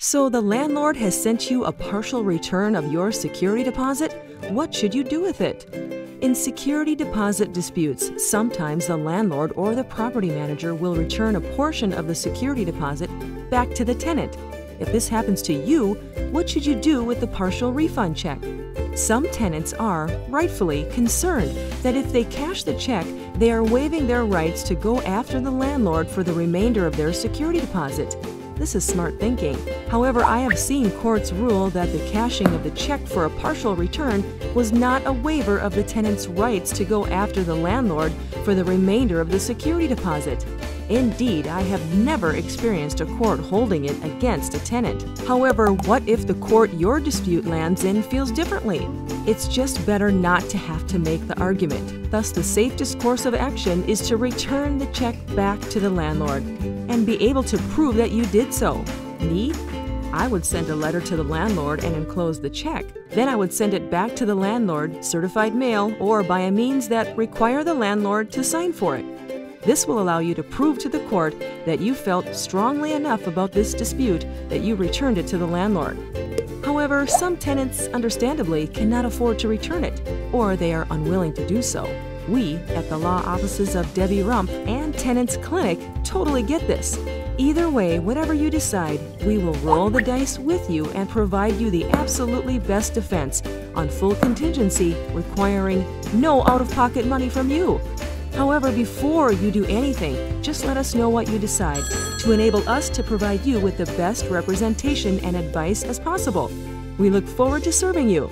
So the landlord has sent you a partial return of your security deposit? What should you do with it? In security deposit disputes, sometimes the landlord or the property manager will return a portion of the security deposit back to the tenant. If this happens to you, what should you do with the partial refund check? Some tenants are, rightfully, concerned that if they cash the check, they are waiving their rights to go after the landlord for the remainder of their security deposit. This is smart thinking. However, I have seen courts rule that the cashing of the check for a partial return was not a waiver of the tenant's rights to go after the landlord for the remainder of the security deposit. Indeed, I have never experienced a court holding it against a tenant. However, what if the court your dispute lands in feels differently? It's just better not to have to make the argument. Thus, the safest course of action is to return the check back to the landlord and be able to prove that you did so. Me? I would send a letter to the landlord and enclose the check. Then I would send it back to the landlord, certified mail, or by a means that require the landlord to sign for it. This will allow you to prove to the court that you felt strongly enough about this dispute that you returned it to the landlord. However, some tenants, understandably, cannot afford to return it, or they are unwilling to do so. We, at the law offices of Debbie Rump and Tenants Clinic, totally get this. Either way, whatever you decide, we will roll the dice with you and provide you the absolutely best defense on full contingency, requiring no out-of-pocket money from you. However, before you do anything, just let us know what you decide to enable us to provide you with the best representation and advice as possible. We look forward to serving you.